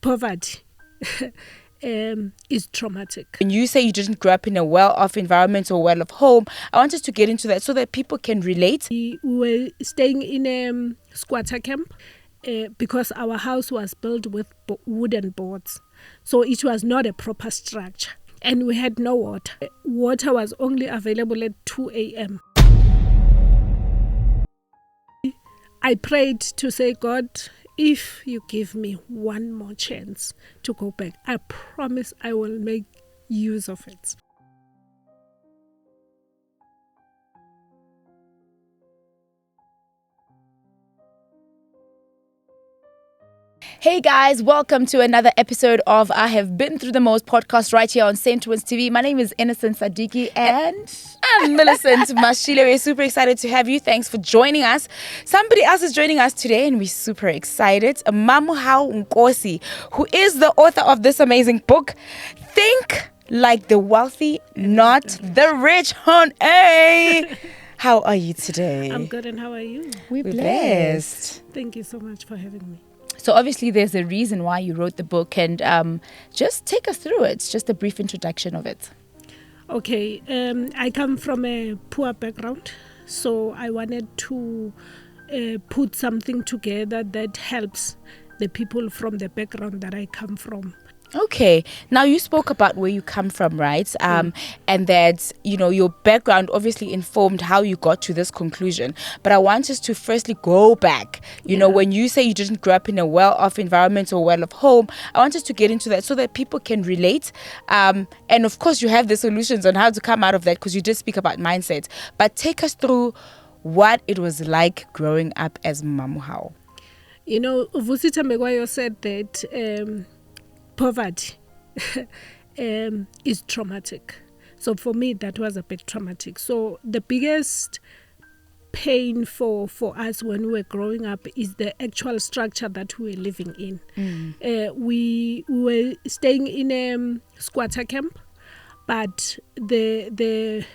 Poverty is traumatic. When you say you didn't grow up in a well-off environment or well-off home, I want us to get into that so that people can relate. We were staying in a squatter camp because our house was built with wooden boards. So it was not a proper structure. And we had no water. Water was only available at 2 a.m. I prayed to say, God, if you give me one more chance to go back, I promise I will make use of it. Hey guys, welcome to another episode of I Have Been Through the Most podcast right here on Centtwinz TV. My name is Innocent and I'm Millicent Mashile. We're super excited to have you. Thanks for joining us. Somebody else is joining us today and we're super excited. Mamohau Nkosi, who is the author of this amazing book, Think Like the Wealthy, Not the Rich. Hey! How are you today? I'm good, and how are you? We're blessed. Thank you so much for having me. So obviously there's a reason why you wrote the book, and just take us through it. Just a brief introduction of it. Okay, I come from a poor background, so I wanted to put something together that helps the people from the background that I come from. Okay. Now you spoke about where you come from, right? And that, your background obviously informed how you got to this conclusion. But I want us to firstly go back. You know, when you say you didn't grow up in a well-off environment or well-off home, I want us to get into that so that people can relate. And of course, you have the solutions on how to come out of that because you did speak about mindset. But take us through what it was like growing up as Mamohau. Vusita Megwayo said that poverty is traumatic. So for me, that was a bit traumatic. So the biggest pain for us when we were growing up is the actual structure that we were living in. We were staying in a squatter camp, but the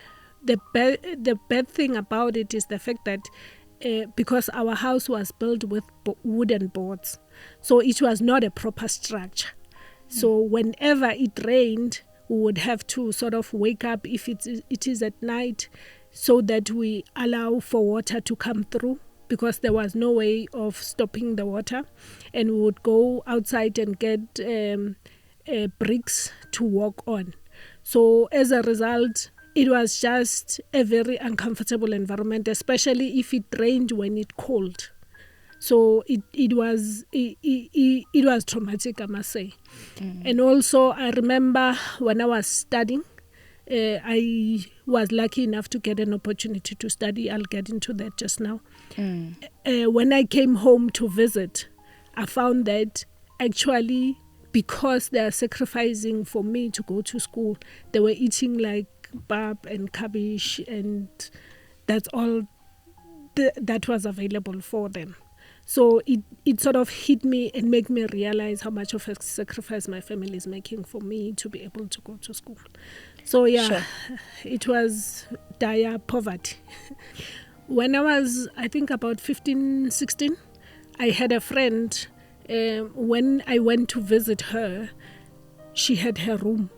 bad thing about it is the fact that because our house was built with wooden boards, so it was not a proper structure. So whenever it rained, we would have to sort of wake up if it is at night so that we allow for water to come through because there was no way of stopping the water. And we would go outside and get bricks to walk on. So as a result, it was just a very uncomfortable environment, especially if it rained when it cold. So it was traumatic, I must say. And also I remember when I was studying, I was lucky enough to get an opportunity to study. I'll get into that just now. When I came home to visit, I found that actually because they are sacrificing for me to go to school, they were eating like pap and cabbage, and that's all that was available for them. So it sort of hit me and made me realize how much of a sacrifice my family is making for me to be able to go to school. So It was dire poverty. When I was, I think, about 15, 16, I had a friend. When I went to visit her, she had her room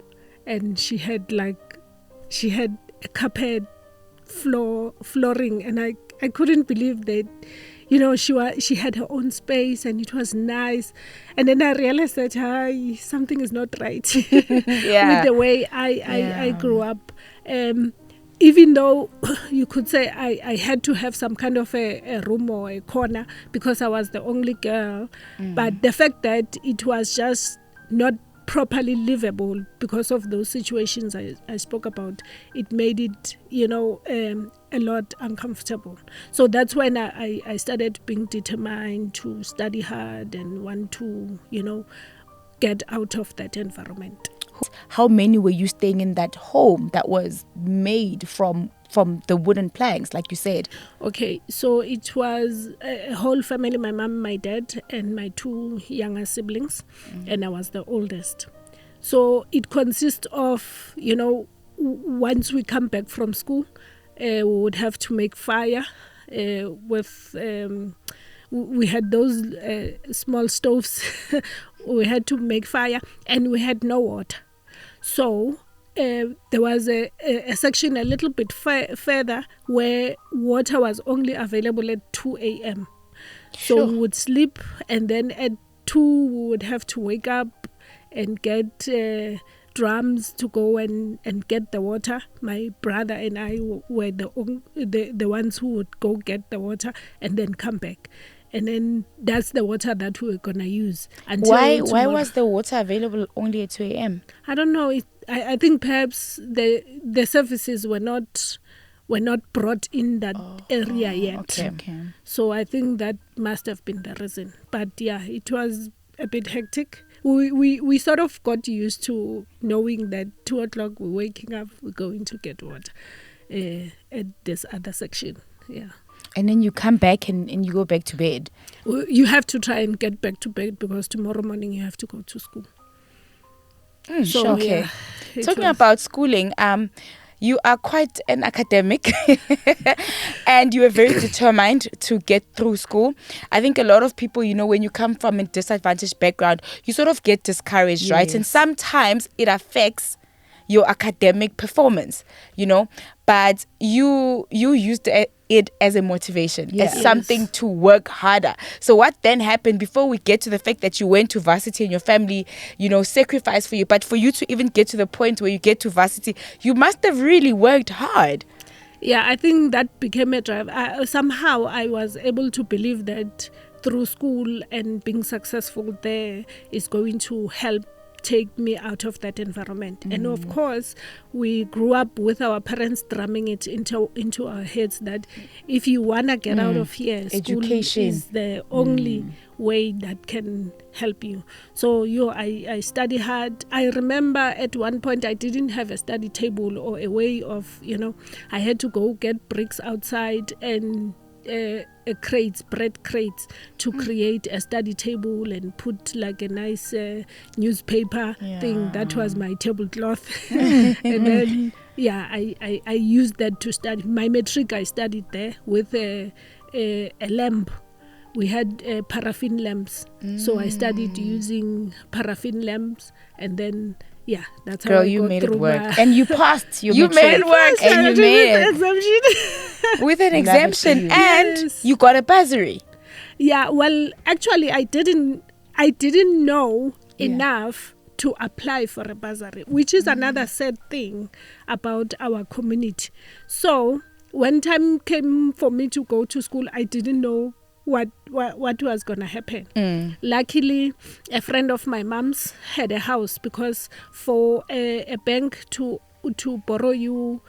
and she had a carpet flooring, and I couldn't believe that. She had her own space and it was nice. And then I realized that something is not right with the way I grew up. Even though you could say I had to have some kind of a room or a corner because I was the only girl. But the fact that it was just not properly livable because of those situations I spoke about, it made it, a lot uncomfortable. So that's when I started being determined to study hard and want to, get out of that environment. How many were you staying in that home that was made from the wooden planks, like you said? Okay, so it was a whole family, my mom, my dad, and my two younger siblings, and I was the oldest. So it consists of, once we come back from school, we would have to make fire with we had those small stoves. We had to make fire, and we had no water. So there was a section a little bit further where water was only available at 2 a.m. So we would sleep, and then at 2 we would have to wake up and get drums to go and get the water. My brother and I were the ones who would go get the water and then come back. And then that's the water that we were going to use. Why was the water available only at 2 a.m.? I don't know. I think perhaps the services were not brought in that area yet. Okay. So I think that must have been the reason. But yeah, it was a bit hectic. We sort of got used to knowing that 2 o'clock we're waking up, we're going to get water at this other section. Yeah. And then you come back and you go back to bed. You have to try and get back to bed because tomorrow morning you have to go to school. Okay. Yeah, talking about schooling, you are quite an academic and you are very determined to get through school. I think a lot of people, when you come from a disadvantaged background, you sort of get discouraged, right? And sometimes it affects your academic performance, but you used it as a motivation, as something to work harder. So what then happened before we get to the fact that you went to varsity and your family, sacrificed for you, but for you to even get to the point where you get to varsity, you must have really worked hard. Yeah, I think that became a drive. Somehow I was able to believe that through school and being successful there is going to help take me out of that environment. And of course, we grew up with our parents drumming it into our heads that if you want to get out of here, education school is the only way that can help you. So I study hard. I remember at one point I didn't have a study table or a way of, I had to go get bricks outside and bread crates to create a study table and put like a nice newspaper thing. That was my tablecloth. And then I used that to study. My matric I studied there with a lamp. We had paraffin lamps, so I studied using paraffin lamps, and then that's how you got made through it work, and you passed. You made it work, and you made it with an exemption, and you got a bursary. Yeah, well, actually, I didn't know enough to apply for a bursary, which is another sad thing about our community. So when time came for me to go to school, I didn't know what was going to happen. Luckily, a friend of my mom's had a house, because for a bank to borrow you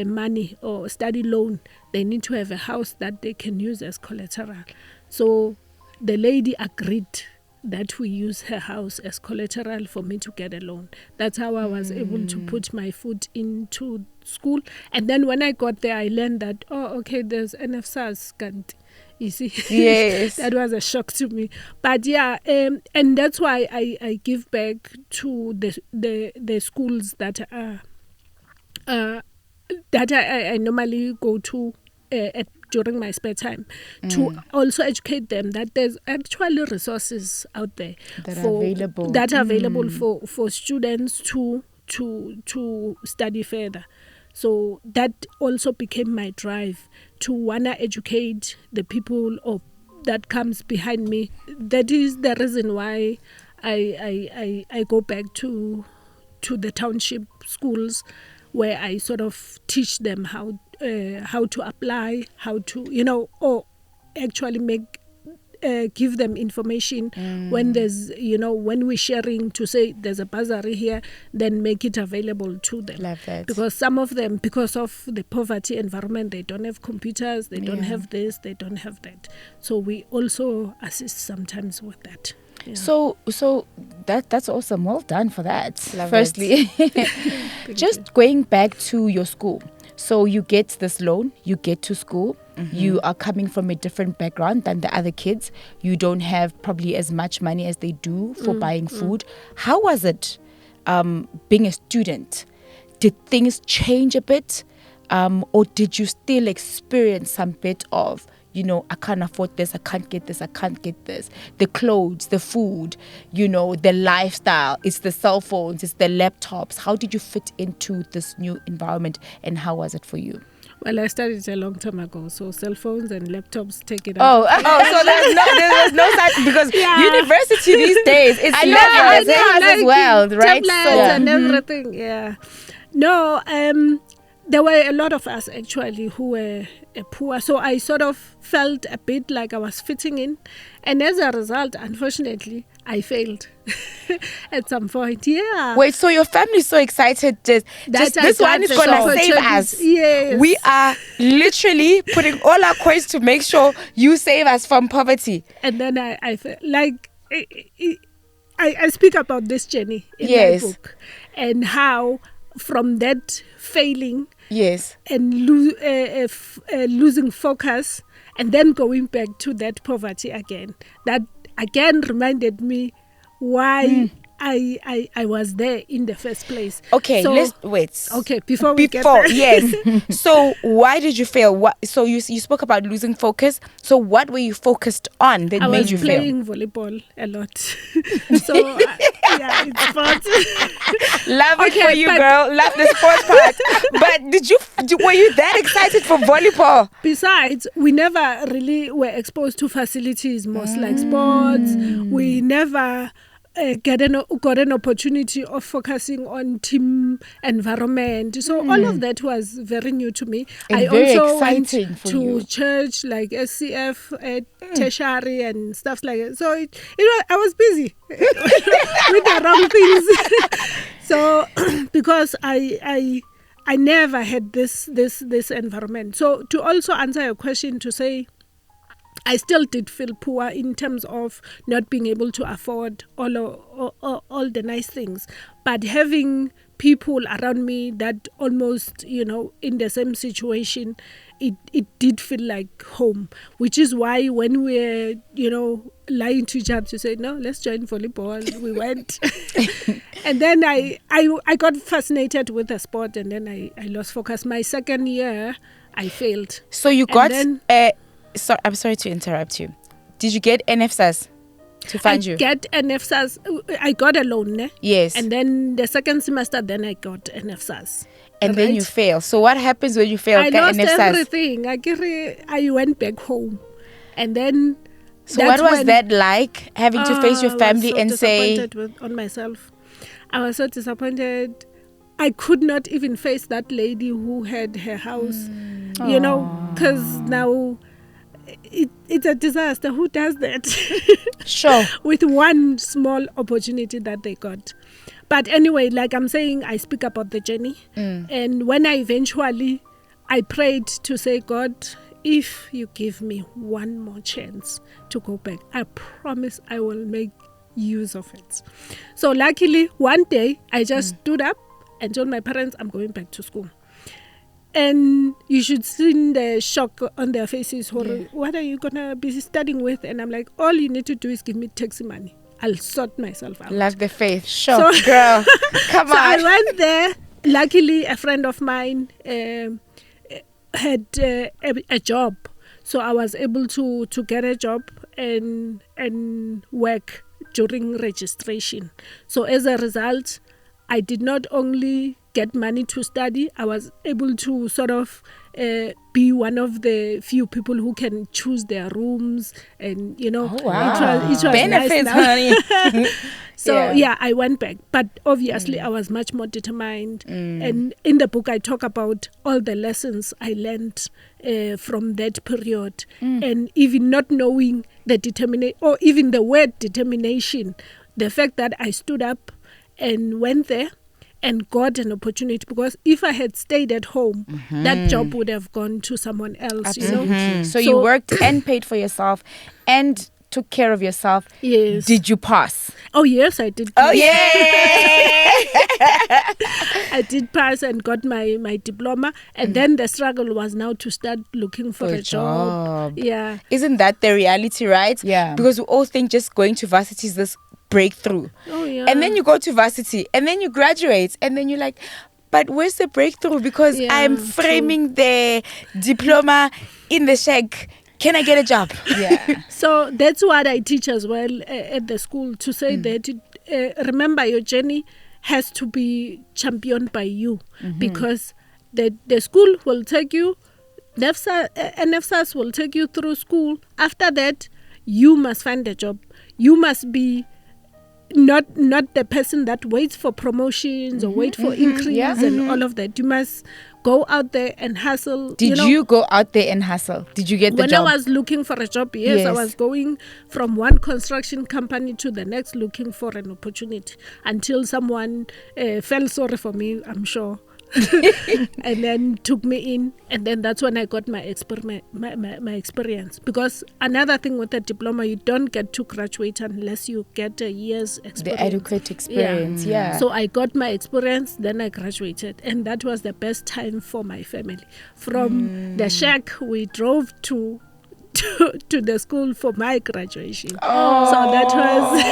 money or study loan, they need to have a house that they can use as collateral. So the lady agreed that we use her house as collateral for me to get a loan. That's how I was able to put my foot into school. And then when I got there, I learned that, there's NFSAS Ganti. You see, yes, that was a shock to me. But and that's why I give back to the schools that I normally go to during my spare time, to also educate them that there's actually resources out there that are available for students to study further. So that also became my drive to wanna educate the people that comes behind me. That is the reason why I go back to the township schools, where I sort of teach them how to apply, how to or actually give them information when there's when we're sharing, to say there's a bursary here, then make it available to them. Love that. Because some of them, because of the poverty environment, they don't have computers, they don't have this, they don't have that. So we also assist sometimes with that. Yeah. So that's awesome. Well done for that. Love firstly. Just going back to your school. So you get this loan, you get to school, you are coming from a different background than the other kids. You don't have probably as much money as they do for buying food. How was it being a student? Did things change a bit? Or did you still experience some bit of, I can't afford this, I can't get this, I can't get this. The clothes, the food, the lifestyle, it's the cell phones, it's the laptops. How did you fit into this new environment, and how was it for you? Well, I studied a long time ago, so cell phones and laptops take it out. So there's no such, because university these days is levels as well, right? Tablets and everything, No, there were a lot of us actually who were poor, so I sort of felt a bit like I was fitting in, and as a result, unfortunately, I failed at some point. Yeah. Wait, so your family's so excited? Just this one is gonna save us. Yes. We are literally putting all our coins to make sure you save us from poverty. And then I felt like I speak about this journey in my book, and how from that failing. Yes. And losing focus, and then going back to that poverty again. That again reminded me why I was there in the first place. Okay, so, let's wait. Okay, before get there. Yes. So why did you fail? So you spoke about losing focus. So what were you focused on that made you fail? I was playing volleyball a lot. So it's sports. Love it for you, girl. Love the sports part. But were you that excited for volleyball? Besides, we never really were exposed to facilities, most like sports. We never got an opportunity of focusing on team environment. So all of that was very new to me. And I very also went exciting for to you. church like SCF, tertiary and stuff like that. So I was busy with the wrong things. So because I never had this environment. So to also answer your question, to say, I still did feel poor in terms of not being able to afford all the nice things, but having people around me that almost, in the same situation, it did feel like home, which is why when we're, lying to each other to say, no, let's join volleyball, we went. And then I got fascinated with the sport, and then I lost focus. My second year, I failed. So you got... I'm sorry to interrupt you. Did you get NFSAS to fund you? I got a loan. Ne? Yes. And then the second semester, then I got NFSAS. And then you fail. So what happens when you fail? I lost everything. I went back home. And then... So what was that like, having to face your family and say... I was so disappointed on myself. I was so disappointed. I could not even face that lady who had her house, because now... It's a disaster. Who does that? Sure. With one small opportunity that they got. But anyway, like I'm saying, I speak about the journey. And when I prayed to say, God, if you give me one more chance to go back, I promise I will make use of it. So luckily, one day, I just stood up and told my parents, I'm going back to school. And you should see the shock on their faces. What are you going to be studying with? And I'm like, all you need to do is give me taxi money. I'll sort myself out. Love the faith. Sure, so, girl. Come on. So I went there. Luckily, a friend of mine had a job. So I was able to get a job and work during registration. So as a result, I did not only get money to study, I was able to sort of be one of the few people who can choose their rooms, and it was benefits, nice honey. So I went back, but obviously I was much more determined. And in the book I talk about all the lessons I learned from that period, and even not knowing the determination, or even the word determination, the fact that I stood up and went there and got an opportunity, because if I had stayed at home, that job would have gone to someone else. So you worked and paid for yourself and took care of yourself. Yes. Did you pass? Oh yes, I did. Oh yeah. I did pass and got my diploma, and then the struggle was now to start looking for a job. Yeah. Isn't that the reality, right? Yeah. Because we all think just going to varsity is this breakthrough. Oh yeah. And then you go to varsity and then you graduate and then you're like, but where's the breakthrough? Because I'm framing the diploma in the shack Can I get a job? Yeah. So that's what I teach as well at the school, to say that remember, your journey has to be championed by you, because the school will take you, NFSAS will take you through school. After that, you must find a job. You must be not the person that waits for promotions or wait for increase and all of that. You must go out there and hustle. Did you go out there and hustle? Did you get the job? When I was looking for a job, yes, I was going from one construction company to the next looking for an opportunity, until someone felt sorry for me, I'm sure. And then took me in, and then that's when I got my experience. Because another thing with a diploma, you don't get to graduate unless you get a year's experience, the adequate experience. Yeah. So I got my experience, then I graduated, and that was the best time for my family. From the shack we drove to the school for my graduation. So that was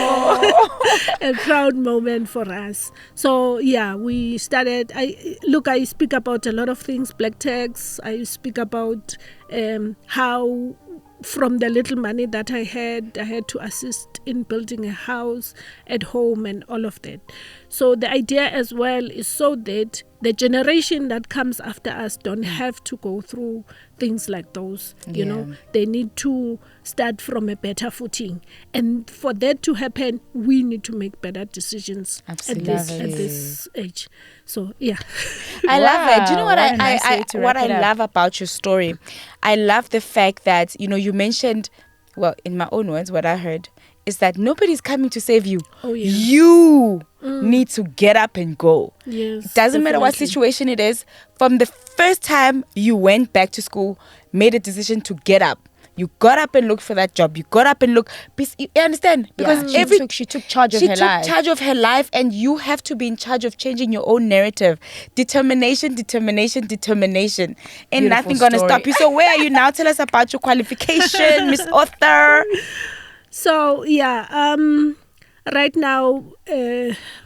a proud moment for us. So yeah, we started. I speak about a lot of things, black tax. I speak about how, from the little money that I had to assist in building a house at home and all of that. So the idea as well is so that the generation that comes after us don't have to go through things like those. You know, they need to start from a better footing. And for that to happen, we need to make better decisions at this age. So, yeah. I love it. Do you know what I love about your story? I love the fact that, you mentioned, well, in my own words, what I heard is that nobody's coming to save you. Oh, yeah. You need to get up and go. Yes, it doesn't matter what situation it is. From the first time you went back to school, made a decision to get up. You got up and looked for that job. You got up and looked. You understand? Because she took charge of her life. She took charge of her life, and you have to be in charge of changing your own narrative. Determination. Ain't nothing going to stop you. So where are you now? Tell us about your qualification, Miss Author. So, yeah, right now,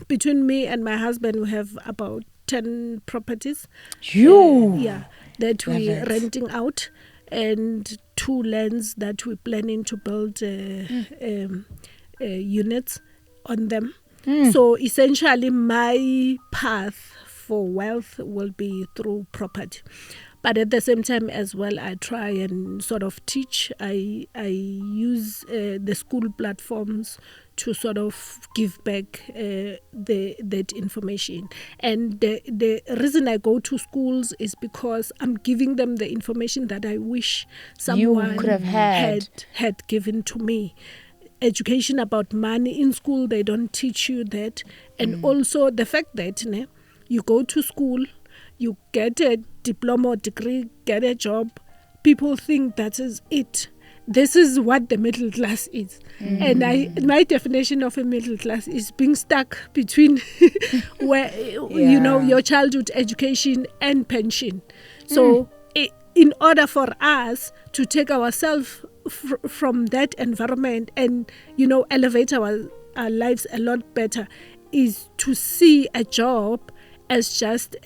between me and my husband, we have about 10 properties. That we're renting out, and 2 lands that we're planning to build units on them. So essentially, my path for wealth will be through property. But at the same time as well, I try and sort of teach. I use the school platforms to sort of give back that information. And the reason I go to schools is because I'm giving them the information that I wish someone could have had given to me. Education about money in school, they don't teach you that. And also the fact that you go to school, you get a diploma or degree, get a job, people think that is it. This is what the middle class is. And my definition of a middle class is being stuck between where your childhood education and pension. So in order for us to take ourselves from that environment and elevate our lives a lot better, is to see a job as just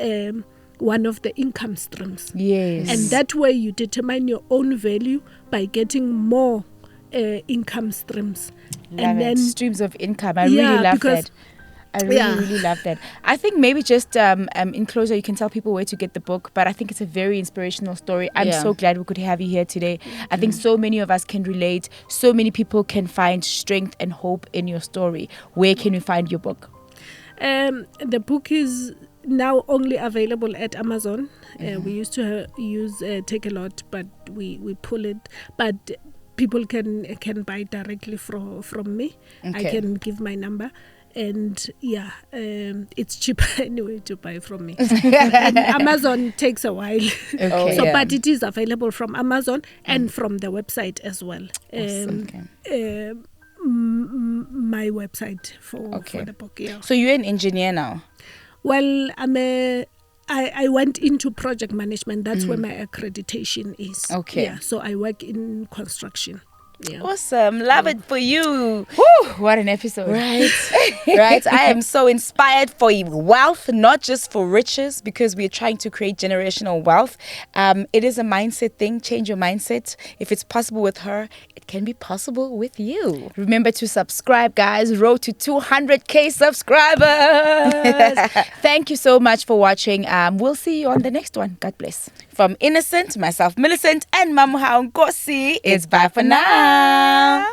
one of the income streams. Yes. And that way you determine your own value by getting more income streams. Then streams of income. I really love that. I really love that. I think maybe just in closure, you can tell people where to get the book, but I think it's a very inspirational story. I'm so glad we could have you here today. I think so many of us can relate. So many people can find strength and hope in your story. Where can we find your book? The book is now only available at Amazon. We used to use Take a Lot, but we pull it. But people can buy directly from me. I can give my number. And it's cheaper anyway to buy from me. And Amazon takes a while. But it is available from Amazon and from the website as well. My website for the book. Yeah. So you're an engineer now? Well, I went into project management. That's where my accreditation is. Okay. Yeah, so I work in construction. Yeah. Awesome. Love it for you. Woo, what an episode. Right. Right. I am so inspired for wealth, not just for riches, because we're trying to create generational wealth. It is a mindset thing. Change your mindset. If it's possible with her, it can be possible with you. Remember to subscribe, guys. Road to 200K subscribers. Thank you so much for watching. We'll see you on the next one. God bless. From Innocent, myself, Millicent, and Mamohau Nkosi, it's bye for now.